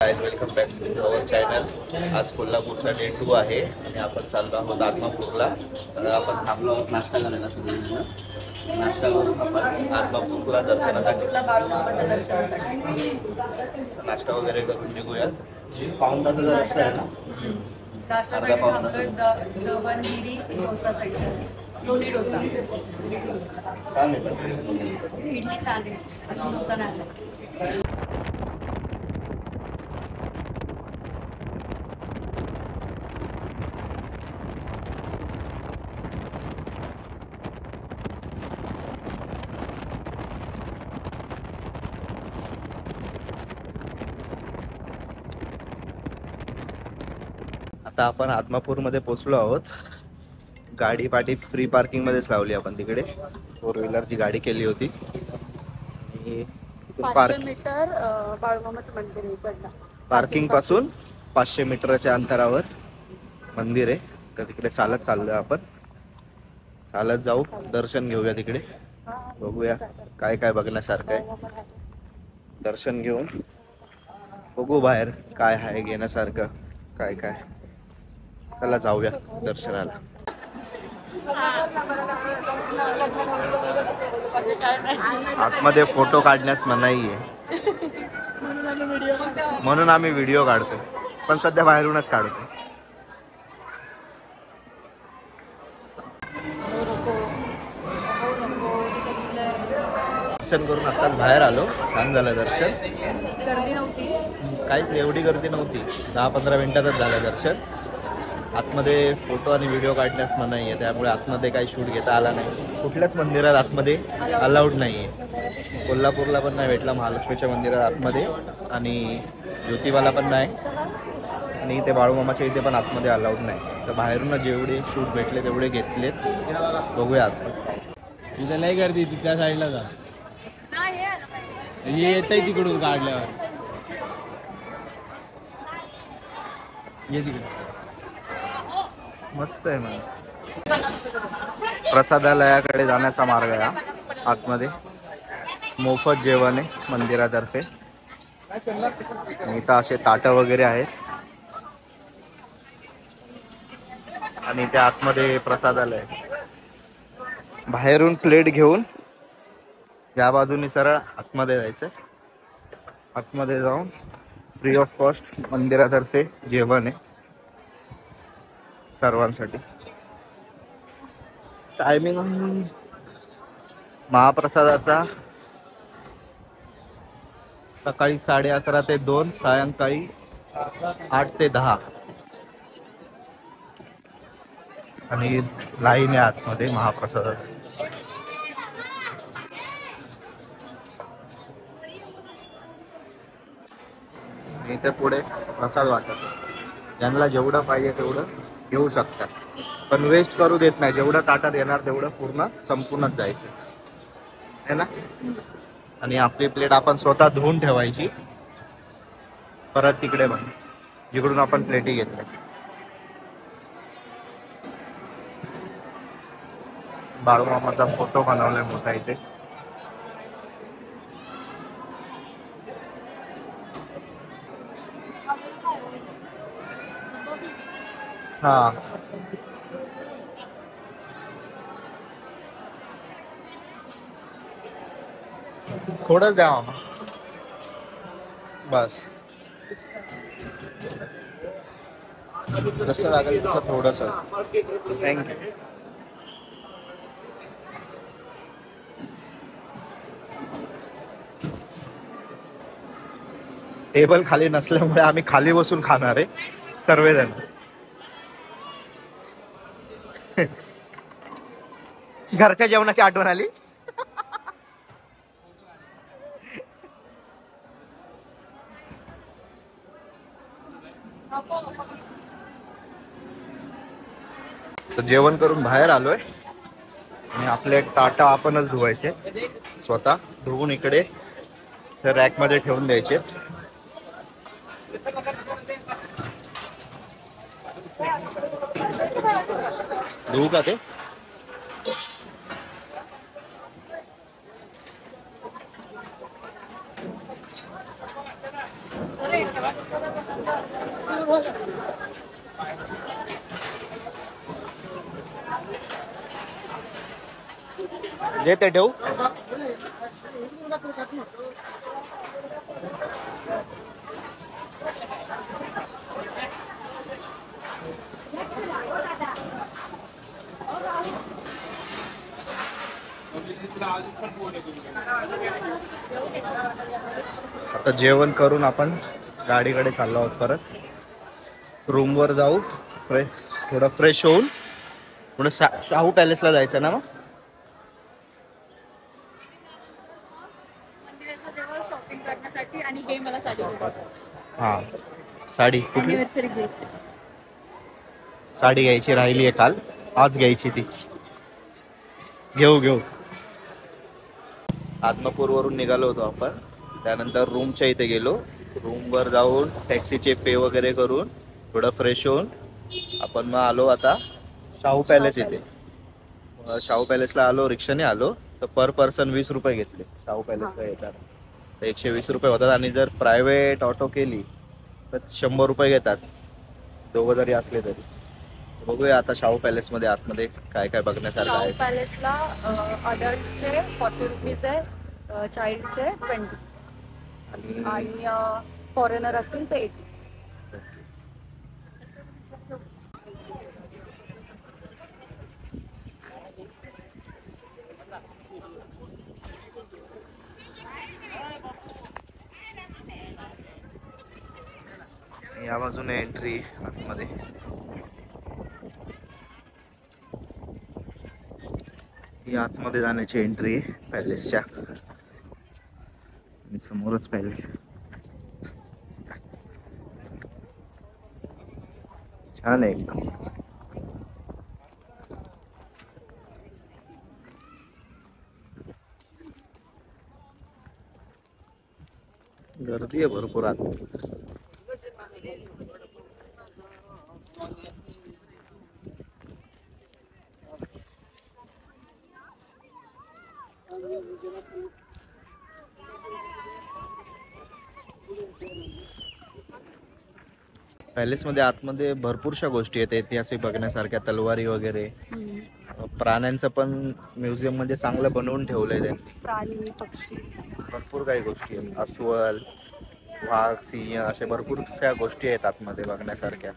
Guys, welcome back to our channel. आज कोल्हापूरचा day 2 आहे आणि आपण चाललो आहोत आदमापूरला। तर आपण थांबलो आहोत नाश्ता करायला सगळेजण। नाश्ता करून आपण आदमापूरला दर्शनासाठी नाश्ता वगैरे करून निघूया। पाऊण तासाचा रस्ता आहे ना। नाश्त्यासाठी थांबलोय दवनगिरी डोसा सेक्शन, लोणी डोसा। काय मिळतं? इडली छान आहे, डोसा नाही। आता आपण आदमापूरमध्ये पोहोचलो आहोत। गाडी पाठी फ्री पार्किंग मध्येच लावली आपण, तिकडे 4 व्हीलरची गाडी केली होती। 500 मीटर बाळूमामाचं मंदिर आहे इकडनं। पार्किंग पासून 500 मीटरच्या अंतरावर मंदिर आहे। तर तिकडे चालत चाललोय आपण, चालत जाऊ, दर्शन घेऊया तिकडे, बघूया काय काय बघण्यासारखं आहे। दर्शन घेऊन बघू बाहेर काय आहे घेण्यासारखं, काय काय। चला जाऊया दर्शनाला। आतमध्ये फोटो काढण्यास मनाई आहे, म्हणून आम्ही व्हिडिओ काढतो, पण सध्या बाहेरूनच काढतो। दर्शन करून आताच बाहेर आलो, छान झालं दर्शन। गर्दी नव्हती, काहीच एवढी गर्दी नव्हती, 10-15 मिनिटातच झालं दर्शन। आतमध्ये फोटो आणि व्हिडिओ काढण्यास मनाई आहे, त्यामुळे आतमध्ये काही शूट घेता आला नाही। कुठल्याच मंदिरात आतमध्ये अलाउड नाही आहे। कोल्हापूरला पण नाही भेटला, महालक्ष्मीच्या मंदिरात आतमध्ये, आणि ज्योतिबाला पण नाही, आणि इथे बाळूमामाच्या इथे पण आतमध्ये अलाउड नाही। तर बाहेरून जेवढे शूट भेटले तेवढे घेतलेत, बघूया आतमध्ये। तिथे लई गर्दी, त्या साईडला जा, हे येतंय तिकडून काढल्यावर, ये तिकडे मस्त आहे मग। प्रसादालयाकडे जाण्याचा मार्ग आहे आतमध्ये, मोफत जेवण आहे मंदिरातर्फे। इथं असे ताटं वगैरे आहेत, आणि त्या आतमध्ये प्रसादालय। बाहेरून प्लेट घेऊन या बाजूनी सरळ आतमध्ये जायचं। आतमध्ये जाऊन फ्री ऑफ कॉस्ट मंदिरातर्फे जेवण आहे सर्वांसाठी। टायमिंग महाप्रसादाचा सकाळी 11:30 ते 2, सायंकाळी 8 ते 10, आणि लाईन आहे आतमध्ये महाप्रसादात। इथे पुढे प्रसाद वाटत, ज्यांना जेवढं पाहिजे तेवढं घेऊ शकतात, पण वेस्ट करू देत नाही। जेवढं ताटात येणार तेवढं पूर्ण संपूर्णच जायचं है ना। आणि आपली प्लेट आपण स्वतः धुवून ठेवायची, परत तिकडे बघ जिकडून आपण प्लेटी घेतल्या। बाळूमामाचा फोटो बनवलाय मोठा इथे। हा, थोडंच द्या मामा, बस जसं लागेल तसं थोडंस। थँक्यू। टेबल खाली नसल्यामुळे आम्ही खाली बसून खाणार आहे सर्वजण। घरच्या जेवणाची आठवण आली। तर जेवण करून बाहेर आलोय, आणि आपले ताटा आपणच धुवायचे स्वतः, धुवून इकडे रॅक मध्ये ठेवून द्यायचे। धुवू का ते? जे ते ठेवू. आता जेवण करून आपण गाडीकडे चाललो आहोत परत. रूमवर जाऊ, थोडं फ्रेश होऊन पुढे शाहू पॅलेसला जायचं ना. मग मंदिराचं जवळ शॉपिंग करण्यासाठी आणि हे मला साडी हा, साडी कुठली? Anniversary gift. साडी घ्यायची राहिली आहे काल, आज घ्यायची ती. घेऊ. आत्मापूरवरून निघालो होतो आपण. त्यानंतर रूमच्या इथे गेलो. रूमवर जाऊन टॅक्सीचे पे वगैरे करून थोडं फ्रेश होऊन आपण मग आलो आता शाहू पॅलेस इथे. शाहू पॅलेसला आलो, रिक्षाने आलो तर पर पर्सन 20 रुपये घेतले शाहू पॅलेसला येताना. तर 120 रुपये होतात आणि जर प्रायव्हेट ऑटो केली तर 100 रुपये घेतात, दोघं जरी असले तरी. बघूया आता शाहू पॅलेसमध्ये आतमध्ये काय काय बघण्यासारखं शाहू आहे. पॅलेसला अडल्टचे 40 रुपीज आहे, चाइल्डचे 20 आणि फॉरेनर असतील ते 80. या बाजूने एंट्री आतमध्ये. ही आतमध्ये जाण्याची एंट्री आहे पॅलेसच्या. समोरच पॅलेस. छान आहे एकदम. गर्दी आहे भरपूर आत. पॅलेसमध्ये आतमध्ये भरपूरशा गोष्टी आहेत ऐतिहासिक बघण्यासारख्या, तलवारी वगैरे. प्राण्यांचं पण म्युझियम मध्ये चांगलं बनवून ठेवलंय त्यांनी. प्राणी पक्षी भरपूर काही गोष्टी आहेत. अस्वल, वाघ, सिंह अशा भरपूरशा गोष्टी आहेत आतमध्ये बघण्यासारख्या,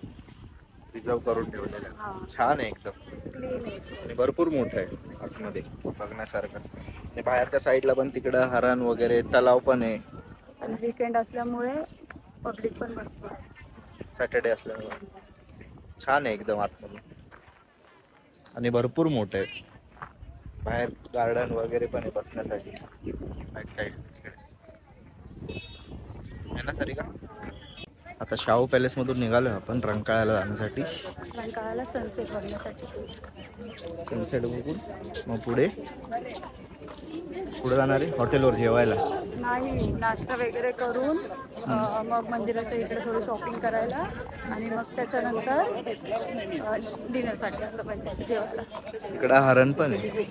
रिझर्व करून ठेवलेल्या. छान आहे एकदम क्लीन आहे. आणि भरपूर मोठं आहे आतमध्ये बघण्यासारखं. आणि बाहेरच्या साईडला पण तिकडं हरण वगैरे, तलाव पण आहे. आणि वीकेंड असल्यामुळे पब्लिक पण भरपूर आहे. सॅटर्डे असल्यामुळे छान आहे एकदम आतमध्ये आणि भरपूर मोठं आहे. बाहेर गार्डन वगैरे पण आहे बसण्यासाठी. बॅक साईड आहे ना सारिका. आता शाहू पॅलेस मधून निघालोय आपण रंकाळ्याला जाण्यासाठी. रंकाळ्याला सनसेट बघण्यासाठी. सनसेट बघून मग पुढे जाणार आहे हॉटेलवर जेवायला. नाही, नाश्ता वगैरे करून मग मंदिराच्या इकडे थोडं शॉपिंग करायला आणि मग त्याच्यानंतर डिनरसाठी असं पण जेवायला. इकडं हरण पण आहे.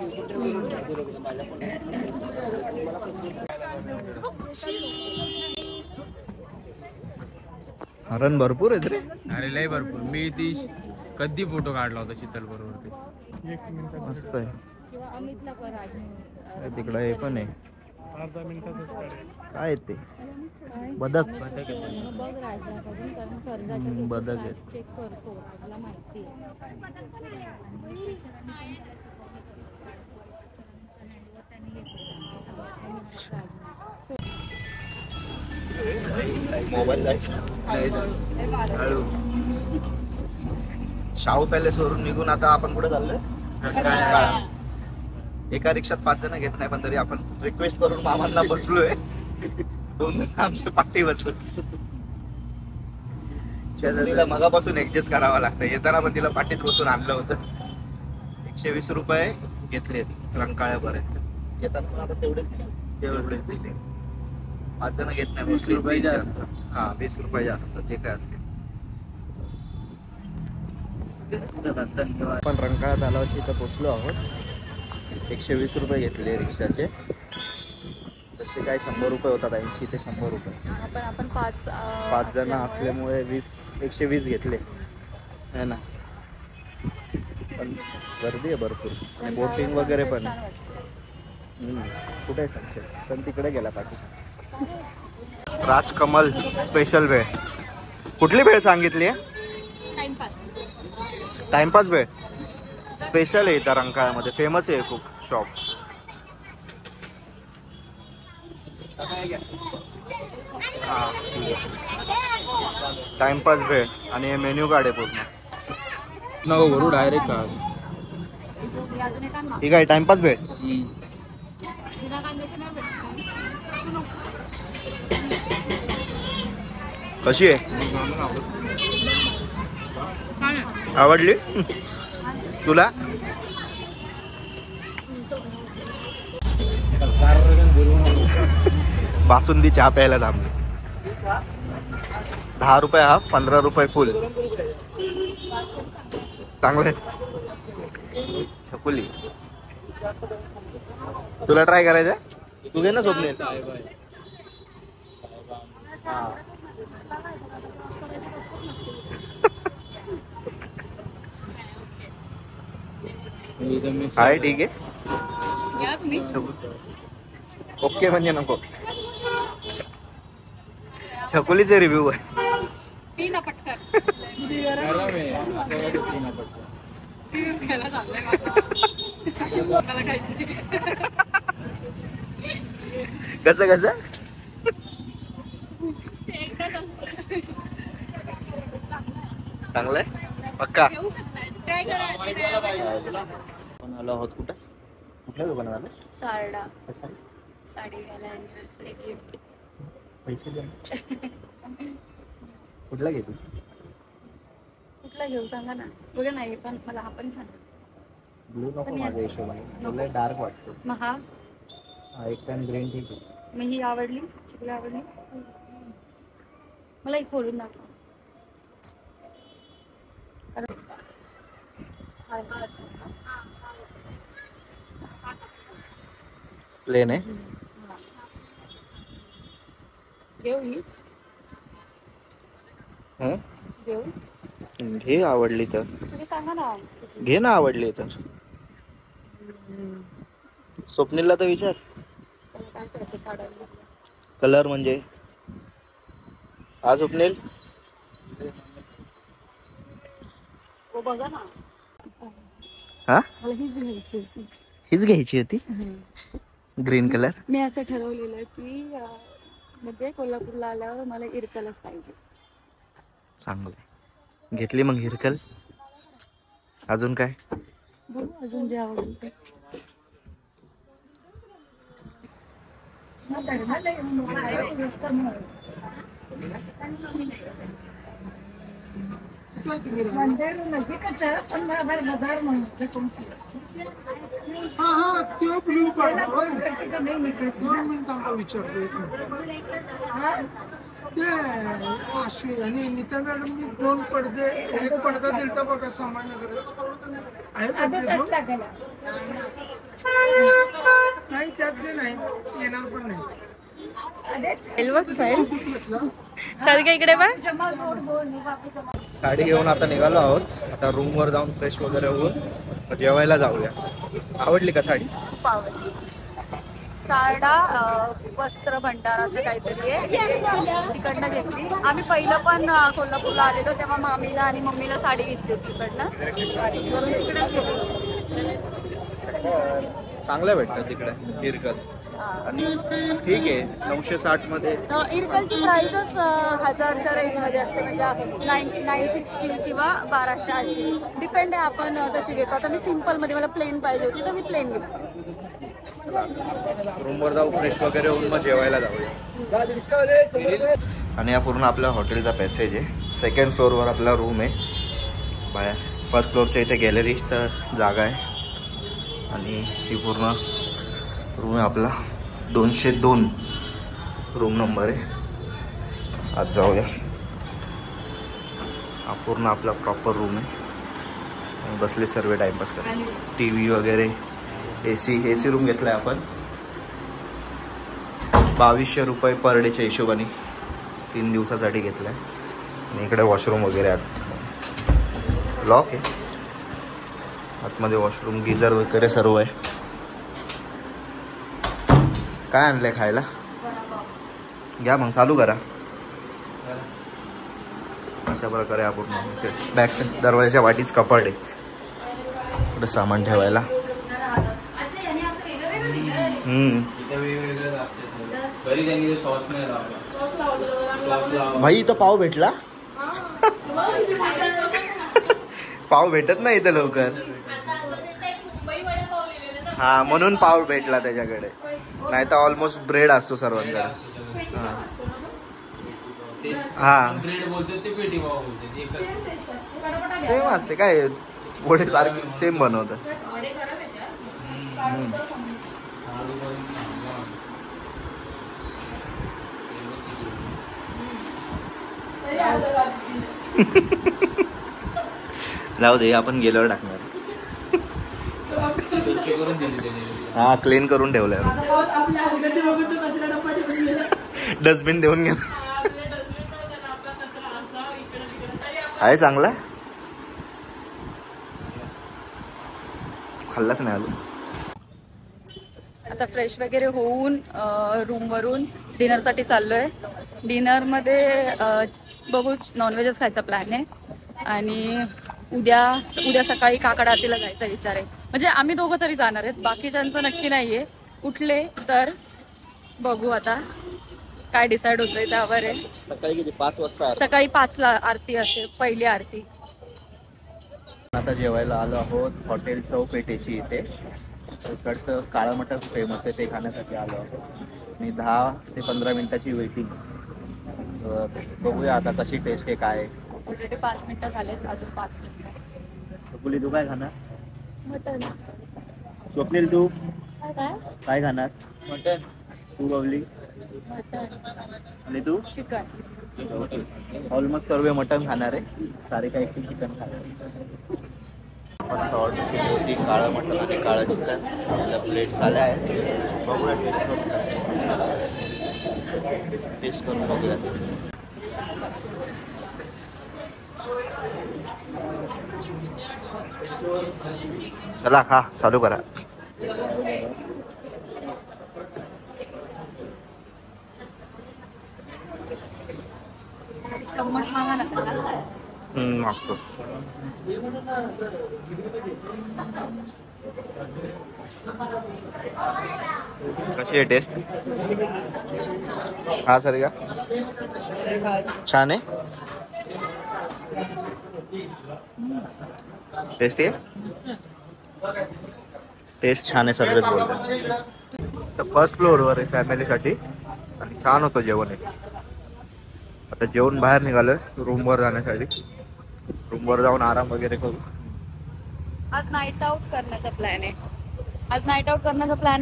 हरण भरपूर आहेत रे. अरे लय भरपूर. मी ती कधी फोटो काढला होता शीतल बरोबर ते. मस्त आहे. तिकडं हे पण आहे. काय ते बदक. बदक आहे. मोबाईल शाहू पॅलेस वरून निघून आता आपण कुठे चाललोय? एका रिक्षात 5 जण घेत नाही, पण तरी आपण रिक्वेस्ट करून मामांना बसलोय. 2 जण आमच्या पाठी बसलो. तिला मगापासून ऍडजस्ट करावं लागतं. येताना पण तिला पाठीत बसून आणलं होतं. 120 रुपये घेतले रंकाळ्यापर्यंत. येताना पण आता तेवढेच दिले. 5 जण घेत नाही. 20 रुपये जास्त. हा, 20 रुपये जास्त जे काय असते. आपण रंकाळा तलावाच्या इथं पोचलो आहोत. 120 रुपये घेतले रिक्षाचे. तर तसे काय 100 रुपये होतात, 80 ते 100 रुपये. आपण 5 जण असल्यामुळे 120 घेतले है ना. पण गर्दी आहे भरपूर आणि बोटिंग वगैरे पण. कुठे आहे सनसेट? पण तिकडे गेला पाठी. राजकमल स्पेशल भेळ. कुठली भेळ सांगितली आहे? टाइमपास भेळ स्पेशल आहे इथं रंकाळ्यामध्ये, फेमस आहे खूप शॉप. टाइमपास भेळ आणि मेन्यू कार्ड आहे पूर्ण. नको करू डायरेक्ट का. ठीक आहे टाइमपास भेळ. कशी आहे? आवडली तुला? बासुंदी चहा प्यायला थांबली. 10 रुपये हाफ, 15 रुपये फुल. चांगलं आहे. छकुली तुला ट्राय करायचं? तू घे ना स्वप्नील. आहे ठीक आहे. ओके म्हणजे नको. छकुलीचे रिव्ह्यू आहे. पीना पटकन. कसं कसं चांगलंय पक्का. आपण आलो आहोत कुठं? कुठल्या दुकानात आलो? सारडा. कशा? साडी घ्यायला गिफ्ट. पैसे द्या. कुठला घेतो? कुठला घेऊ सांगा ना. बघा नाही पण मला हा पण छान. ब्लू नको माझ्या हिशोबाने, मला डार्क वाटतो. मग हा एक पॅन ग्रीन ठीक आहे. मग ही आवडली, चिकली आवडली. मला एक खोलून दाखव. प्लेन आहे. घेऊ ही. घेऊ. घे आवडली तर. तुम्ही सांगा ना. घे ना आवडली तर. स्वप्नीलला तर विचार. काय करते साड्यांना? कलर म्हणजे हा स्वप्नील. हो बघा ना. हा मला हीच घ्यायची होती. हीच घ्यायची होती ग्रीन कलर. मी असं ठरवलेलं की म्हणजे कोल्हापूरला आल्यावर मला इरकलच पाहिजे. चांगलं घेतली मग हिरकल. अजून काय? बघू अजून जे आवडेल ते. आणि नीता मॅडमनी 2 पडदे, एक पडदा दिलता बघा सामान्य नाही, त्यातले नाही येणार पण नाही. इकडे बघ. साडी घेऊन आता निघालो आहोत. आता रूम वर जाऊन फ्रेश वगैरे होऊन जेवायला जाऊया. आवडली का साडी? खूप आवडली. सारडा वस्त्र भंडार असं काहीतरी आहे. तिकडनं घेतली. आम्ही पहिलं पण कोल्हापूरला आलेलो तेव्हा मामीला आणि मम्मीला साडी घेतली होती इकडनं. तिकडेच चांगलं भेटतं तिकडे हिरकल. आणि ठीक आहे 960 मध्ये. इरकलची प्राइसच 1000च्या रेंजमध्ये असते. म्हणजे 960 किंवा 1280 डिपेंड आहे आपण कशी घेतो. आता मी सिम्पलमध्ये मला प्लेन पाहिजे होती तर मी प्लेन घेतो. रूमवर जाऊ फ्रेश वगैरे होऊन मग जेवायला जाऊया. आणि हा पूर्ण आपल्या हॉटेलचा पॅसेज आहे. 2nd फ्लोअरवर आपला रूम आहे. बाहेर 1st फ्लोअरच्या इथे गॅलरीचा जागा आहे. आणि ही पूर्ण रूम आहे आपला. 202 रूम नंबर आहे. आज जाऊया. हा पूर्ण आपला प्रॉपर रूम आहे. बसले सर्व टाइमपास करा. TV वगैरे AC रूम घेतलाय आपण. 2200 रुपये पर डेच्या हिशोबाने 3 दिवसासाठी घेतलं आहे. आणि इकडे वॉशरूम वगैरे आहेत, लॉक आहे. आतमध्ये वॉशरूम, गिझर वगैरे सर्व आहे. काय आणलंय खायला? घ्या मग, चालू करा. अशा प्रकारे आपण बॅक साईड दरवाजाच्या वाटीच कपाट आहे, इकडे सामान ठेवायला. भाई इथं पाव भेटला? पाव भेटत नाही इथं लवकर. हा म्हणून पाव भेटला त्याच्याकडे, नाही तर ऑलमोस्ट ब्रेड असतो सर्वांकडे. हा सेम असते काय, वडे सारखे सेम बनवतात. जाऊ दे, आपण गेल्यावर टाकणार. हा क्लीन करून ठेवलंय, डस्टबिन देऊन गेला. आहे चांगला, खाल्लाच नाही अजून. आता फ्रेश वगैरे होऊन रूमवरून डिनरसाठी चाललोय. डिनरमध्ये बघू, नॉनव्हेजच खायचा प्लॅन आहे. आणि उद्या सकाळी काकड आरतीला जायचा विचार आहे. म्हणजे आम्ही दोघं तरी जाणार आहेत, बाकीच्यांचं नक्की नाहीये. कुठले तर बघू आता काय डिसाईड होतंय त्यावर आहे. सकाळी किती? 5 वाजता. सकाळी 5ला आरती असते, पहिली आरती. आता जेवायला आलो आहोत हॉटेल चौपेठेची इथे. इकडचं काळं मटण फेमस आहे, ते खाण्यासाठी आलो आहोत. आणि 10 ते 15 मिनिटाची वेटिंग. बघूया आता कशी टेस्ट आहे, काय आहे. ऑलरेडी 5 मिनिटं झालेत, अजून 5 मिनिटं. बुली तू काय खाणार? मटन. स्वप्नील तू काय काय खाणार? मटन. तू बबली? मटन. आणि तू? चिकन. ऑलमोस्ट सर्व मटन खाणार आहे, सारे काही चिकन खाणार आहे. आपण ऑर्डर केली होती काळं मटण आणि काळं चिकन. आपल्या प्लेट्स आल्या आहेत, बघूया टेस्ट करून बघूया. चला खा, चालू करा. चम्मच मागा ना त्याला. मागतो. कशी आहे टेस्ट? हा सर का छान आहे, टेस्टी आहे. टेस्ट छान आहे, सगळेच बोलतात. तर फर्स्ट फ्लोअरवर आहे फॅमिलीसाठी आणि छान होतं जेवण आहे. आता जेवण बाहेर निघालोय रूमवर जाण्यासाठी. रूमवर जाऊन आराम वगैरे करू. आज नाईट आउट करण्याचा प्लॅन आहे.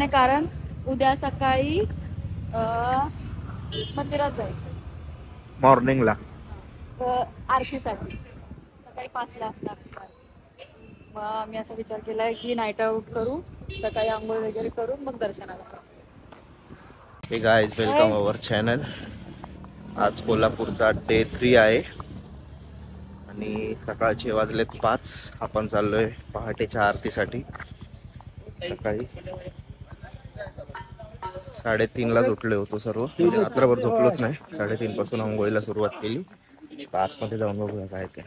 कारण उद्या सकाळी मंदिरात जायचं मॉर्निंगला आरतीसाठी. सकाळी 5ला असणार. मग आम्ही असा विचार केलाय की नाईट आउट करू, सकाळी आंघोळ वगैरे करून मग दर्शनाला. हे गाईज, वेलकम अवर चॅनल. आज कोल्हापूरचा डे 3 आहे आणि सकाळचे वाजलेत 5. आपण चाललोय पहाटेच्या आरतीसाठी. सकाळी 3:30लाच उठले होतो सर्व, म्हणजे रात्रभर झोपलोच नाही. 3:30 पासून आंघोळीला सुरुवात केली. आतमध्ये जाऊन बघूया काय काय.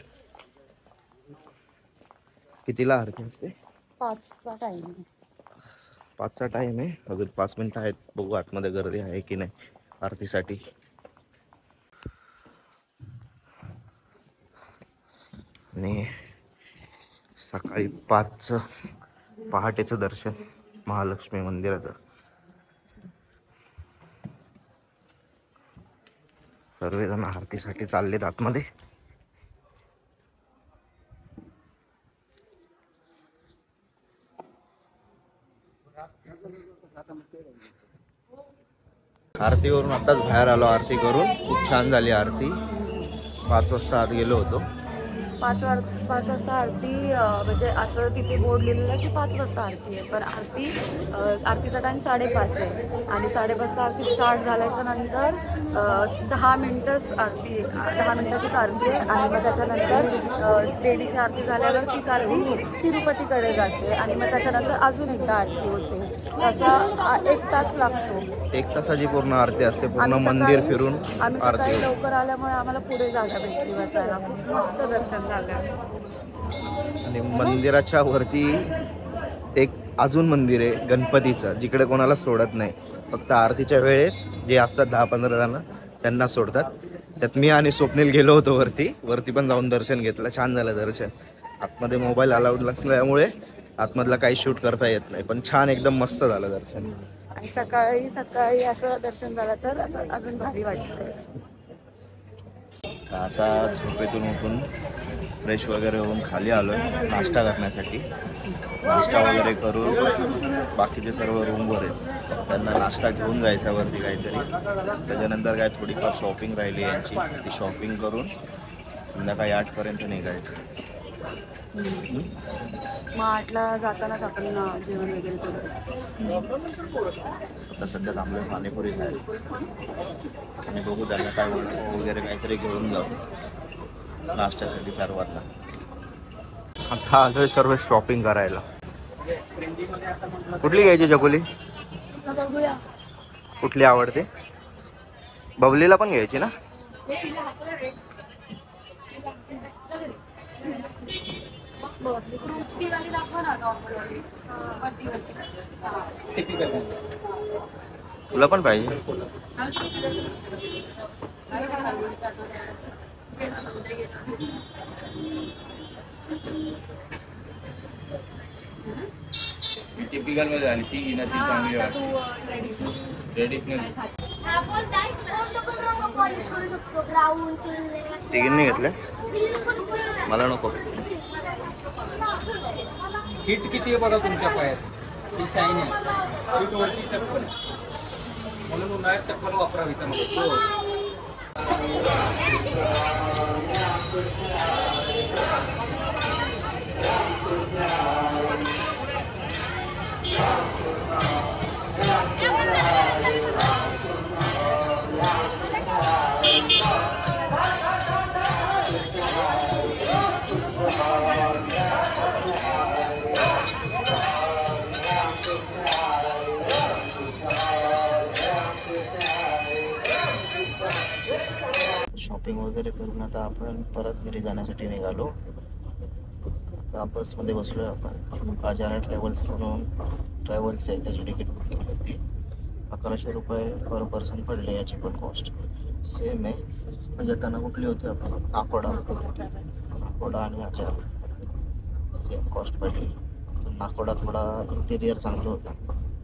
कितीला आरती असते? 5चा टाइम. 5चा टाइम आहे, अजून 5 मिनिटं आहेत. बघू आतमध्ये गर्दी आहे की नाही आरतीसाठी. आणि सकाळी 5चं पहाटेचं दर्शन महालक्ष्मी मंदिराचं. सर्वजण आरतीसाठी चाललेत आतमध्ये. आरतीवरून आताच बाहेर आलो आरती करून. खूप छान झाली आरती. 5 वाजता आत गेलो होतो. 5 वाजता आरती म्हणजे असं तिथे बोर्ड लिहिलेलं आहे की 5 वाजता आरती आहे, पण आरतीचा टाईम 5:30 आहे आणि 5:30 आरती स्टार्ट झाल्याच्या नंतर 10 मिनिटंच आरती 10 मिनिटाचीच आरती आहे आणि मग त्याच्यानंतर देवीची आरती झाल्यावर तीच आरती तिरुपतीकडे जाते आणि मग त्याच्यानंतर अजून एकदा आरती होते. असा 1 तास लागतो. 1 तासाची पूर्ण आरती असते, पूर्ण आम्ही मंदिर सकाळी- फिरून आम्ही आरती सकाळी होते. लवकर आल्यामुळे आम्हाला पुढे जागा भेटली बसायला. खूप मस्त दर्शन झालं. आणि मंदिराच्या वरती एक अजून मंदिर आहे गणपतीचं, जिकडे कोणाला सोडत नाही. फक्त आरतीच्या वेळेस जे असतात 10-15 जण त्यांना सोडतात. त्यात मी आणि स्वप्नील गेलो होतो वरती पण जाऊन दर्शन घेतलं. छान झालं दर्शन. आतमध्ये मोबाईल अलाउड नसल्यामुळे आतमधला काही शूट करता येत नाही, पण छान एकदम मस्त झालं दर्शन. आणि सकाळी असं दर्शन झालं तर असं अजून भारी वाटतं. आता झोपेतून उठून फ्रेश वगैरे होऊन खाली आलो आहे नाश्ता करण्यासाठी. नाश्ता वगैरे करून बाकीचे सर्व रूमवर आहेत, त्यांना नाश्ता घेऊन जायचा वरती काहीतरी. त्याच्यानंतर काय थोडीफार शॉपिंग राहिली यांची, ती शॉपिंग करून संध्याकाळी 8पर्यंत निघायचं. मग 8ला जातानाच आपण जेवण वगैरे करू. आता सध्या थांबलो पाणीपुरी खायला आणि बघू त्यांना काय वगैरे काहीतरी घेऊन जाऊ नाश्त्यासाठी सर्वांना. आता आलोय सर्व शॉपिंग करायला. कुठली घ्यायची चकोली? कुठली आवडते? बबलीला पण घ्यायची ना? तुला पण पाहिजे? टिपिकल मध्ये आणि ती ती चांगली वाटते. ट्रेडिशनल तिघींनी घेतलं? मला नको. हिट किती आहे बघा तुमच्या पायात, ती शाईन आहे. हिट वरती चप्पल म्हणून उन्हाळ्यात चप्पल वापरावी त्यामध्ये. शॉपिंग वगैरे करून आता आपण परत घरी जाण्यासाठी निघालो. आता बसमध्ये बसलो आहे आपण. बाजारा ट्रॅव्हल्स म्हणून ट्रॅव्हल्स आहे, त्याची तिकीट बुक केली होती. 1100 रुपये पर पर्सन पडले. याची पण कॉस्ट सेम आहे. येताना कुठली होती आपण? नाकोडा आणि आजार सेम कॉस्ट पडली. नाकोडा थोडा इंटेरियर चांगलं होतं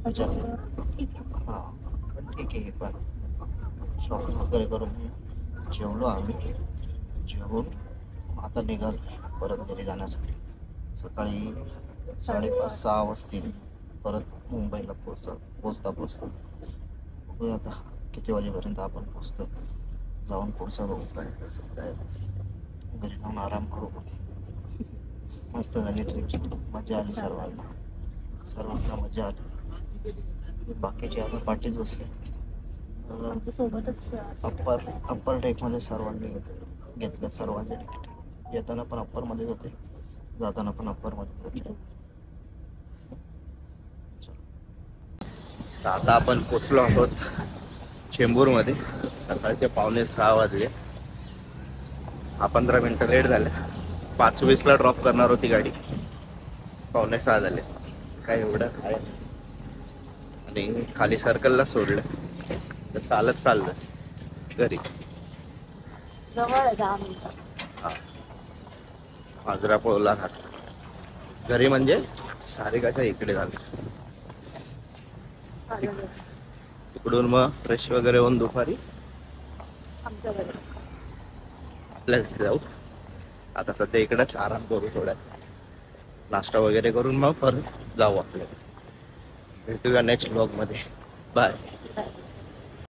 त्याच्यात. हां पण ठीक आहे. हे पण शॉपिंग वगैरे करून जेवलो आम्ही. जेवून आता निघाल परत घरी जाण्यासाठी. सकाळी 5:30-6 वाजतील परत मुंबईला पोचता बघूया आता किती वाजेपर्यंत आपण पोचतो. जाऊन पुढचं बघू काय कसं काय. घरी जाऊन आराम करू. मस्त झाली ट्रिप, मजा आली सर्वांना मजा आली. बाकीचे आपण पाठीच बसले. आमच्या सोबतच अप्पर डेकमध्ये सर्वांनी घेतलं सर्वांचे तिकीट. येताना पण अप्परमध्येच होते, जाताना पण अप्परमध्ये होते. आता आपण पोचलो आहोत चेंबूरमध्ये. सकाळचे 5:45 वाजले. 15 मिनटं लेट झाले. 5:20ला ड्रॉप करणार होती गाडी, 5:45 झाले. काय एवढं आहे. आणि खाली सर्कलला सोडलं तर चालत चाललं घरी. जवळ आहे 10 मिनिटं. हा आजरा पळवला राहत घरी म्हणजे सारिकाच्या इकडे झाले. इकडून मग फ्रेश वगैरे होऊन दुपारी आमच्याकडे आपल्या घरी जाऊ. आता सध्या इकडेच आराम करू, थोड्या नाश्ता वगैरे करून मग परत जाऊ आपल्याला. भेटूया नेक्स्ट ब्लॉगमध्ये. बाय.